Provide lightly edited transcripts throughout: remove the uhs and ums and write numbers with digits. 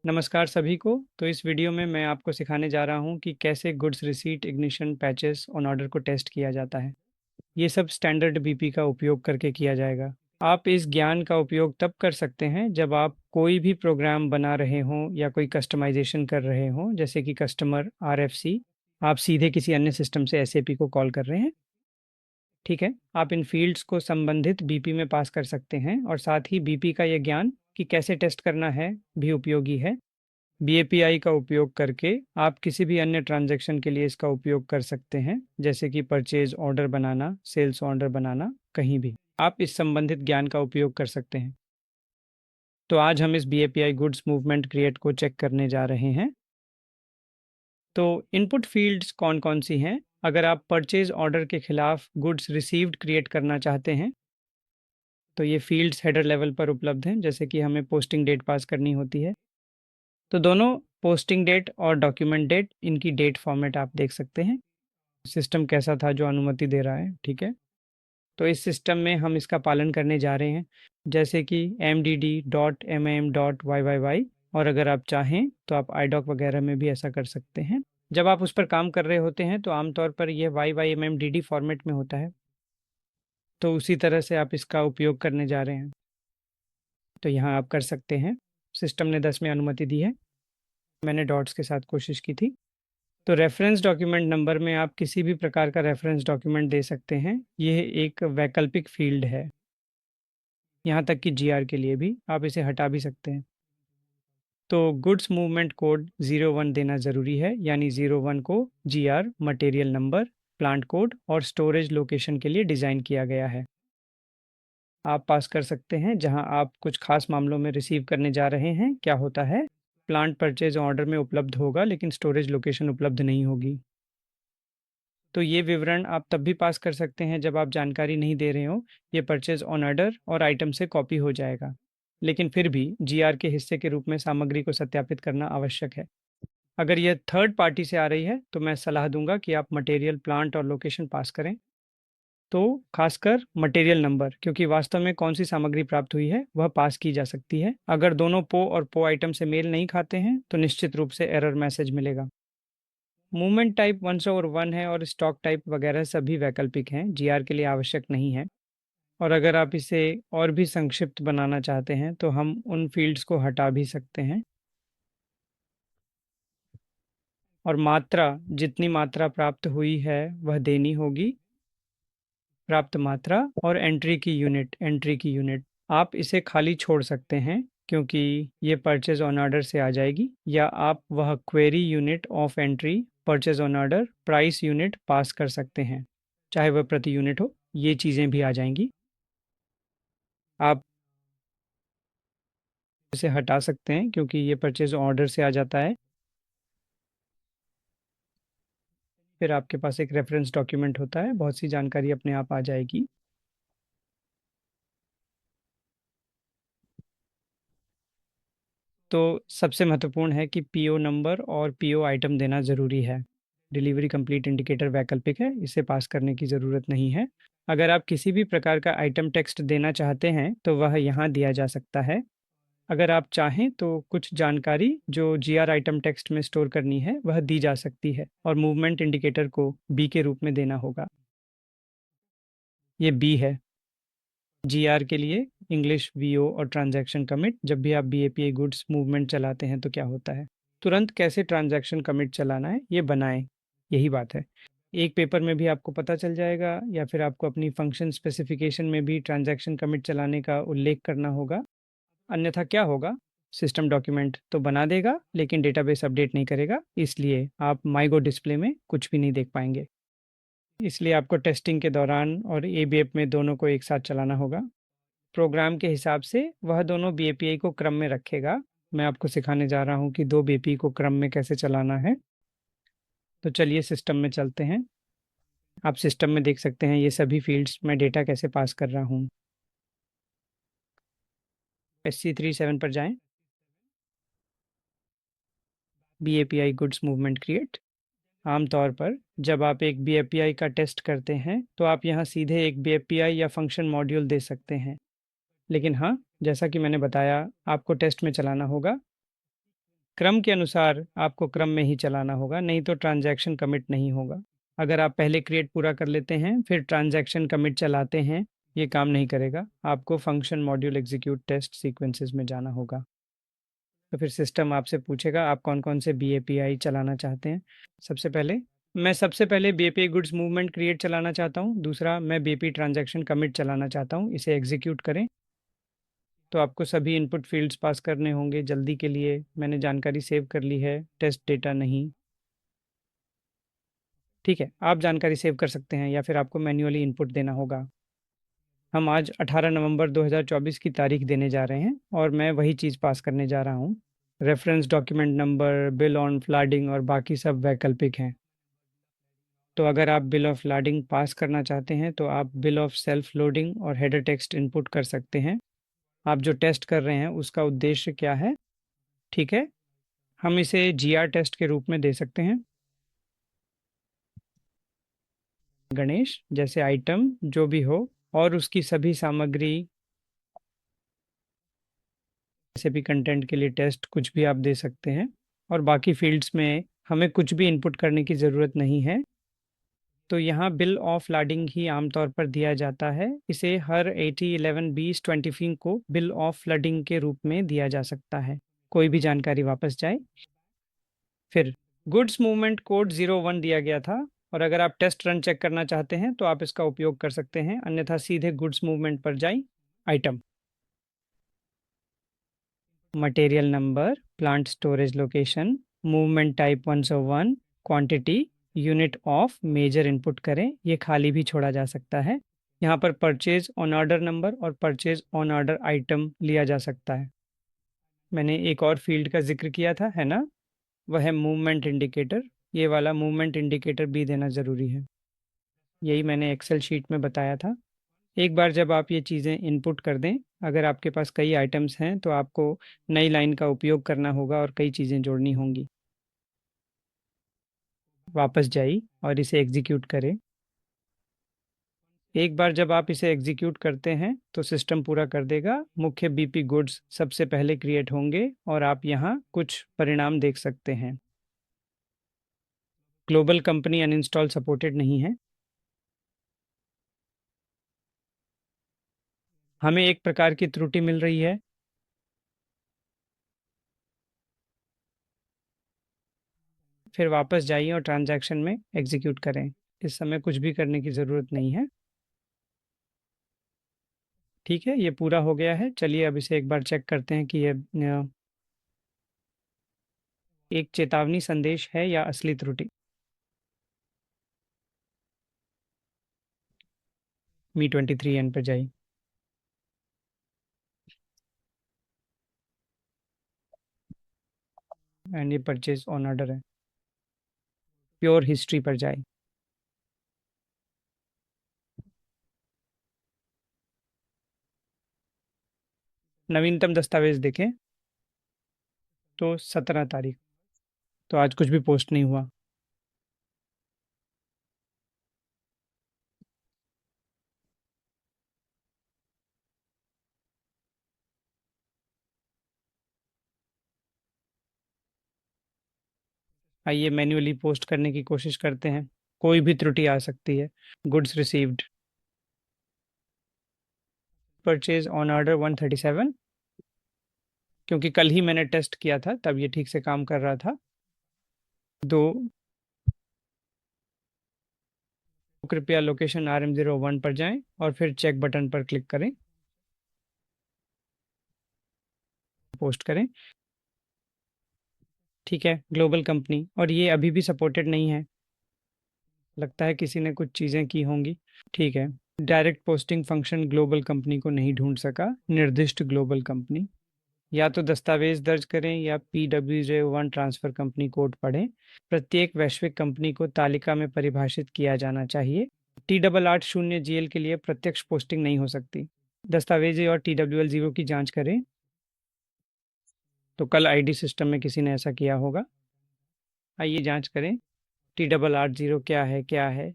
नमस्कार सभी को। तो इस वीडियो में मैं आपको सिखाने जा रहा हूँ कि कैसे goods receipt ignition patches on order को टेस्ट किया जाता है। ये सब स्टैंडर्ड बीपी का उपयोग करके किया जाएगा। आप इस ज्ञान का उपयोग तब कर सकते हैं जब आप कोई भी प्रोग्राम बना रहे हों या कोई कस्टमाइजेशन कर रहे हों, जैसे कि कस्टमर आरएफसी। आप सीधे किसी अन्य सिस्टम से एसएपी को कॉल कर रहे हैं। ठीक है, आप इन फील्ड्स को संबंधित बीपी में पास कर सकते हैं और साथ ही बीपी का यह ज्ञान कि कैसे टेस्ट करना है भी उपयोगी है। बीएपीआई का उपयोग करके आप किसी भी अन्य ट्रांजैक्शन के लिए इसका उपयोग कर सकते हैं, जैसे कि परचेज ऑर्डर बनाना, सेल्स ऑर्डर बनाना, कहीं भी आप इस संबंधित ज्ञान का उपयोग कर सकते हैं। तो आज हम इस बीएपीआई गुड्स मूवमेंट क्रिएट को चेक करने जा रहे हैं। तो इनपुट फील्ड्स कौन कौन सी हैं? अगर आप परचेज ऑर्डर के खिलाफ गुड्स रिसीव्ड क्रिएट करना चाहते हैं तो ये फील्ड्स हेडर लेवल पर उपलब्ध हैं, जैसे कि हमें पोस्टिंग डेट पास करनी होती है। तो दोनों पोस्टिंग डेट और डॉक्यूमेंट डेट, इनकी डेट फॉर्मेट आप देख सकते हैं। सिस्टम कैसा था जो अनुमति दे रहा है, ठीक है। तो इस सिस्टम में हम इसका पालन करने जा रहे हैं, जैसे कि mdd.mam.yyyy। और अगर आप चाहें तो आप idoc वगैरह में भी ऐसा कर सकते हैं। जब आप उस पर काम कर रहे होते हैं तो आमतौर पर यह YYMMDD फॉर्मेट में होता है, तो उसी तरह से आप इसका उपयोग करने जा रहे हैं। तो यहाँ आप कर सकते हैं। सिस्टम ने 10 में अनुमति दी है, मैंने डॉट्स के साथ कोशिश की थी। तो रेफरेंस डॉक्यूमेंट नंबर में आप किसी भी प्रकार का रेफरेंस डॉक्यूमेंट दे सकते हैं। यह एक वैकल्पिक फील्ड है, यहाँ तक कि जीआर के लिए भी आप इसे हटा भी सकते हैं। तो गुड्स मूवमेंट कोड 01 देना ज़रूरी है, यानी 01 को GR, material number, plant code और स्टोरेज लोकेशन के लिए डिज़ाइन किया गया है। आप पास कर सकते हैं जहां आप कुछ खास मामलों में रिसीव करने जा रहे हैं। क्या होता है, प्लांट परचेज ऑर्डर में उपलब्ध होगा लेकिन स्टोरेज लोकेशन उपलब्ध नहीं होगी। तो ये विवरण आप तब भी पास कर सकते हैं जब आप जानकारी नहीं दे रहे हो। ये परचेज ऑन ऑर्डर और आइटम से कॉपी हो जाएगा, लेकिन फिर भी जीआर के हिस्से के रूप में सामग्री को सत्यापित करना आवश्यक है। अगर यह थर्ड पार्टी से आ रही है तो मैं सलाह दूंगा कि आप मटेरियल, प्लांट और लोकेशन पास करें। तो खासकर मटेरियल नंबर, क्योंकि वास्तव में कौन सी सामग्री प्राप्त हुई है वह पास की जा सकती है। अगर दोनों पो और पो आइटम से मेल नहीं खाते हैं तो निश्चित रूप से एरर मैसेज मिलेगा। मूवमेंट टाइप 1/1 है और स्टॉक टाइप वगैरह सभी वैकल्पिक हैं, जीआर के लिए आवश्यक नहीं है। और अगर आप इसे और भी संक्षिप्त बनाना चाहते हैं तो हम उन फील्ड्स को हटा भी सकते हैं। और मात्रा, जितनी मात्रा प्राप्त हुई है वह देनी होगी। प्राप्त मात्रा और एंट्री की यूनिट आप इसे खाली छोड़ सकते हैं, क्योंकि ये परचेज ऑन ऑर्डर से आ जाएगी। या आप वह query unit of entry, purchase on order, price unit pass कर सकते हैं, चाहे वह प्रति यूनिट हो, ये चीज़ें भी आ जाएंगी। आप इसे हटा सकते हैं क्योंकि ये परचेज ऑर्डर से आ जाता है। फिर आपके पास एक रेफरेंस डॉक्यूमेंट होता है, बहुत सी जानकारी अपने आप आ जाएगी। तो सबसे महत्वपूर्ण है कि पीओ नंबर और पीओ आइटम देना ज़रूरी है। डिलीवरी कंप्लीट इंडिकेटर वैकल्पिक है, इसे पास करने की ज़रूरत नहीं है। अगर आप किसी भी प्रकार का आइटम टेक्स्ट देना चाहते हैं तो वह यहाँ दिया जा सकता है। अगर आप चाहें तो कुछ जानकारी जो जीआर आइटम टेक्स्ट में स्टोर करनी है वह दी जा सकती है, और मूवमेंट इंडिकेटर को बी के रूप में देना होगा। ये बी है जीआर के लिए, इंग्लिश वीओ और ट्रांजैक्शन कमिट। जब भी आप बीएपीआई गुड्स मूवमेंट चलाते हैं तो क्या होता है, तुरंत कैसे ट्रांजैक्शन कमिट चलाना है ये बनाएं, यही बात है। एक पेपर में भी आपको पता चल जाएगा, या फिर आपको अपनी फंक्शन स्पेसिफिकेशन में भी ट्रांजैक्शन कमिट चलाने का उल्लेख करना होगा। अन्यथा क्या होगा, सिस्टम डॉक्यूमेंट तो बना देगा लेकिन डेटाबेस अपडेट नहीं करेगा, इसलिए आप माईगो डिस्प्ले में कुछ भी नहीं देख पाएंगे। इसलिए आपको टेस्टिंग के दौरान और एबीएफ में दोनों को एक साथ चलाना होगा। प्रोग्राम के हिसाब से वह दोनों बीएपीआई को क्रम में रखेगा। मैं आपको सिखाने जा रहा हूँ कि दो बीएपीआई को क्रम में कैसे चलाना है। तो चलिए सिस्टम में चलते हैं। आप सिस्टम में देख सकते हैं ये सभी फील्ड्स में डेटा कैसे पास कर रहा हूँ। SC37 पर जाएं, बीएपीआई गुड्स मूवमेंट क्रिएट। आमतौर पर जब आप एक बीएपीआई का टेस्ट करते हैं तो आप यहाँ सीधे एक बीएपीआई या फंक्शन मॉड्यूल दे सकते हैं, लेकिन हाँ, जैसा कि मैंने बताया, आपको टेस्ट में चलाना होगा। क्रम के अनुसार आपको क्रम में ही चलाना होगा, नहीं तो ट्रांजैक्शन कमिट नहीं होगा। अगर आप पहले क्रिएट पूरा कर लेते हैं फिर ट्रांजैक्शन कमिट चलाते हैं, ये काम नहीं करेगा। आपको function module execute test sequences में जाना होगा। तो फिर सिस्टम आपसे पूछेगा आप कौन कौन से बीएपीआई चलाना चाहते हैं। सबसे पहले बीएपीआई गुड्स मूवमेंट क्रिएट चलाना चाहता हूँ। दूसरा, मैं बीएपी ट्रांजैक्शन कमिट चलाना चाहता हूँ। इसे एग्जीक्यूट करें। तो आपको सभी इनपुट फील्ड्स पास करने होंगे। जल्दी के लिए मैंने जानकारी सेव कर ली है, टेस्ट डेटा नहीं। ठीक है, आप जानकारी सेव कर सकते हैं या फिर आपको मैन्युअली इनपुट देना होगा। हम आज 18 नवंबर 2024 की तारीख देने जा रहे हैं और मैं वही चीज़ पास करने जा रहा हूँ। Reference document number, bill on flooding और बाकी सब वैकल्पिक हैं। तो अगर आप बिल ऑफ लाडिंग पास करना चाहते हैं तो आप बिल ऑफ सेल्फ लोडिंग और हेडर टेक्स्ट इनपुट कर सकते हैं। आप जो टेस्ट कर रहे हैं उसका उद्देश्य क्या है? ठीक है, हम इसे जीआर टेस्ट के रूप में दे सकते हैं। गणेश जैसे आइटम जो भी हो और उसकी सभी सामग्री, जैसे भी कंटेंट के लिए टेस्ट कुछ भी आप दे सकते हैं। और बाकी फील्ड्स में हमें कुछ भी इनपुट करने की ज़रूरत नहीं है। तो यहाँ बिल ऑफ लाडिंग ही आमतौर पर दिया जाता है। इसे हर 80, 11, 20, 25 को बिल ऑफ फ्लडिंग के रूप में दिया जा सकता है। कोई भी जानकारी वापस जाए। फिर गुड्स मूवमेंट कोड 01 दिया गया था और अगर आप टेस्ट रन चेक करना चाहते हैं तो आप इसका उपयोग कर सकते हैं, अन्यथा सीधे गुड्स मूवमेंट पर जाएं। Item, material number, plant storage location, movement type 101, quantity, unit of measure input करें। ये खाली भी छोड़ा जा सकता है। यहाँ पर परचेज ऑन ऑर्डर नंबर और परचेज ऑन ऑर्डर आइटम लिया जा सकता है। मैंने एक और फील्ड का जिक्र किया था, है ना? वह है मूवमेंट इंडिकेटर। ये वाला मूवमेंट इंडिकेटर भी देना ज़रूरी है। यही मैंने एक्सेल शीट में बताया था। एक बार जब आप ये चीज़ें इनपुट कर दें, अगर आपके पास कई आइटम्स हैं तो आपको नई लाइन का उपयोग करना होगा और कई चीज़ें जोड़नी होंगी। वापस जाइए और इसे एग्जीक्यूट करें। एक बार जब आप इसे एग्जीक्यूट करते हैं तो सिस्टम पूरा कर देगा। मुख्य बीपी गुड्स सबसे पहले क्रिएट होंगे और आप यहाँ कुछ परिणाम देख सकते हैं। ग्लोबल कंपनी अनइंस्टॉल सपोर्टेड नहीं है। हमें एक प्रकार की त्रुटि मिल रही है। फिर वापस जाइए और ट्रांजैक्शन में एग्जीक्यूट करें। इस समय कुछ भी करने की ज़रूरत नहीं है। ठीक है, ये पूरा हो गया है। चलिए अब इसे एक बार चेक करते हैं कि ये एक चेतावनी संदेश है या असली त्रुटि। मी23 एन पर जाइए एंड ये परचेज ऑन ऑर्डर है। प्योर हिस्ट्री पर जाए। नवीनतम दस्तावेज देखें तो 17 तारीख। तो आज कुछ भी पोस्ट नहीं हुआ। आइए मैन्युअली पोस्ट करने की कोशिश करते हैं। कोई भी त्रुटि आ सकती है। Goods received, purchase on order 137। क्योंकि कल ही मैंने टेस्ट किया था तब ये ठीक से काम कर रहा था। दो, कृपया लोकेशन RM01 पर जाएं और फिर चेक बटन पर क्लिक करें। पोस्ट करें। ठीक है, ग्लोबल कंपनी, और ये अभी भी सपोर्टेड नहीं है। लगता है किसी ने कुछ चीज़ें की होंगी। ठीक है, direct posting function global company को नहीं ढूंढ सका। निर्दिष्ट ग्लोबल कंपनी, या तो दस्तावेज दर्ज करें या PW01 ट्रांसफ़र कंपनी कोड पढ़ें। प्रत्येक वैश्विक कंपनी को तालिका में परिभाषित किया जाना चाहिए। T880GL के लिए प्रत्यक्ष पोस्टिंग नहीं हो सकती। दस्तावेज और TWL0 की जांच करें। तो कल आईडी सिस्टम में किसी ने ऐसा किया होगा। आइए जांच करें। T880 क्या है?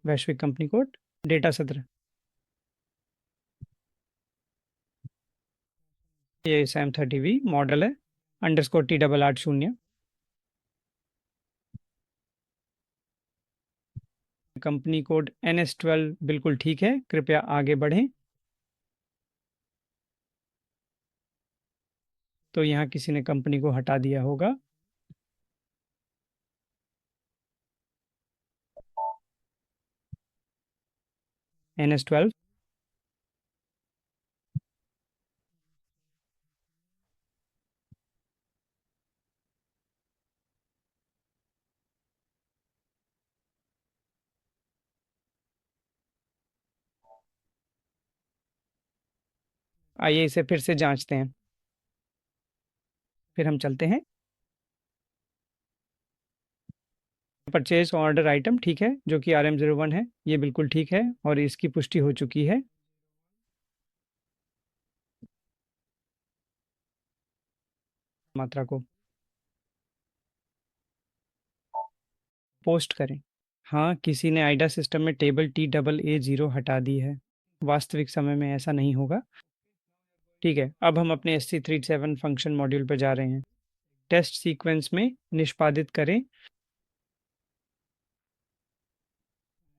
वैश्विक कंपनी कोड, डेटा सत्र। ये SAM30V मॉडल है _T880। कंपनी कोड NS12 बिल्कुल ठीक है, कृपया आगे बढ़ें। तो यहाँ किसी ने कंपनी को हटा दिया होगा। NS12। आइए इसे फिर से जांचते हैं, फिर हम चलते हैं। परचेज ऑर्डर आइटम ठीक है, जो कि RM01 है, ये बिल्कुल ठीक है और इसकी पुष्टि हो चुकी है। मात्रा को पोस्ट करें। हाँ, किसी ने आइडा सिस्टम में टेबल TAA0 हटा दी है। वास्तविक समय में ऐसा नहीं होगा। ठीक है, अब हम अपने SC37 फंक्शन मॉड्यूल पर जा रहे हैं। टेस्ट सीक्वेंस में निष्पादित करें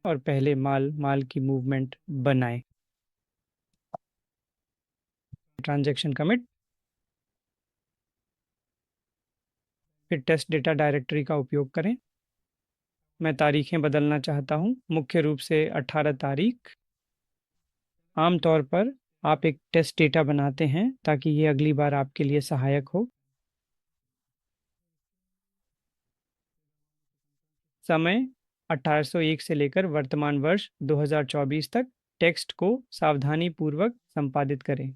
और पहले माल की मूवमेंट बनाएं। ट्रांजैक्शन कमिट, फिर टेस्ट डेटा डायरेक्टरी का उपयोग करें। मैं तारीखें बदलना चाहता हूं, मुख्य रूप से 18 तारीख। आमतौर पर आप एक टेस्ट डेटा बनाते हैं ताकि ये अगली बार आपके लिए सहायक हो। समय 1801 से लेकर वर्तमान वर्ष 2024 तक। टेक्स्ट को सावधानीपूर्वक संपादित करें।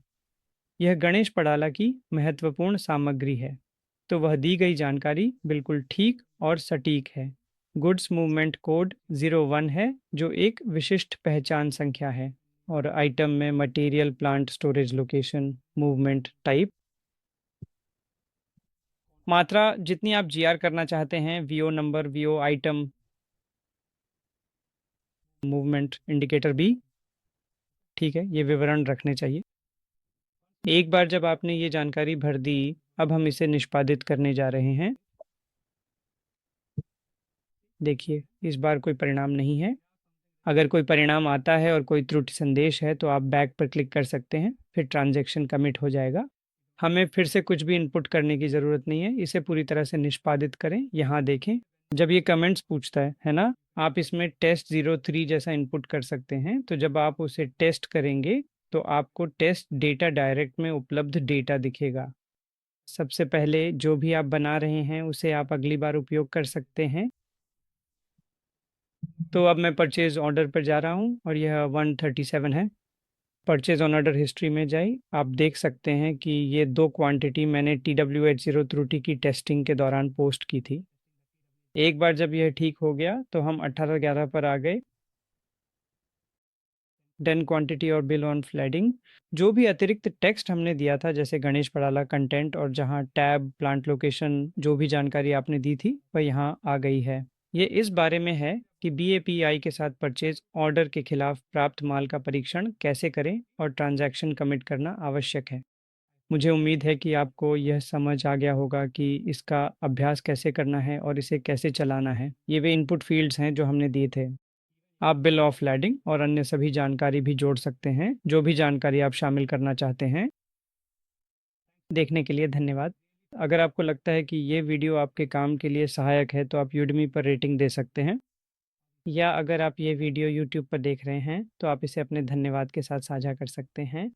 यह गणेश पडाला की महत्वपूर्ण सामग्री है, तो वह दी गई जानकारी बिल्कुल ठीक और सटीक है। गुड्स मूवमेंट कोड 01 है, जो एक विशिष्ट पहचान संख्या है, और आइटम में material, plant, storage location, movement type. मात्रा जितनी आप GR करना चाहते हैं, VO number, VO item, movement indicator भी ठीक है, ये विवरण रखने चाहिए। एक बार जब आपने ये जानकारी भर दी, अब हम इसे निष्पादित करने जा रहे हैं। देखिए, इस बार कोई परिणाम नहीं है। अगर कोई परिणाम आता है और कोई त्रुटि संदेश है तो आप बैक पर क्लिक कर सकते हैं, फिर ट्रांजैक्शन कमिट हो जाएगा। हमें फिर से कुछ भी इनपुट करने की ज़रूरत नहीं है, इसे पूरी तरह से निष्पादित करें। यहाँ देखें, जब ये कमेंट्स पूछता है ना, आप इसमें test03 जैसा इनपुट कर सकते हैं। तो जब आप उसे टेस्ट करेंगे तो आपको टेस्ट डेटा डायरेक्ट में उपलब्ध डेटा दिखेगा। सबसे पहले जो भी आप बना रहे हैं उसे आप अगली बार उपयोग कर सकते हैं। तो अब मैं परचेज ऑर्डर पर जा रहा हूँ और यह 137 है। परचेज ऑन ऑर्डर हिस्ट्री में जाइए, आप देख सकते हैं कि ये 2 क्वांटिटी मैंने TW80 त्रुटि की टेस्टिंग के दौरान पोस्ट की थी। एक बार जब यह ठीक हो गया तो हम 1811 पर आ गए। डन क्वांटिटी और बिल ऑन फ्लैडिंग, जो भी अतिरिक्त टेक्स्ट हमने दिया था, जैसे गणेश पड़ाला कंटेंट और जहाँ टैब, प्लांट लोकेशन, जो भी जानकारी आपने दी थी वह यहाँ आ गई है। ये इस बारे में है कि BAPI के साथ परचेज ऑर्डर के खिलाफ प्राप्त माल का परीक्षण कैसे करें और ट्रांजैक्शन कमिट करना आवश्यक है। मुझे उम्मीद है कि आपको यह समझ आ गया होगा कि इसका अभ्यास कैसे करना है और इसे कैसे चलाना है। ये वे इनपुट फील्ड्स हैं जो हमने दिए थे। आप बिल ऑफ लैडिंग और अन्य सभी जानकारी भी जोड़ सकते हैं, जो भी जानकारी आप शामिल करना चाहते हैं। देखने के लिए धन्यवाद। अगर आपको लगता है कि ये वीडियो आपके काम के लिए सहायक है तो आप यूडमी पर रेटिंग दे सकते हैं, या अगर आप ये वीडियो यूट्यूब पर देख रहे हैं तो आप इसे अपने धन्यवाद के साथ साझा कर सकते हैं।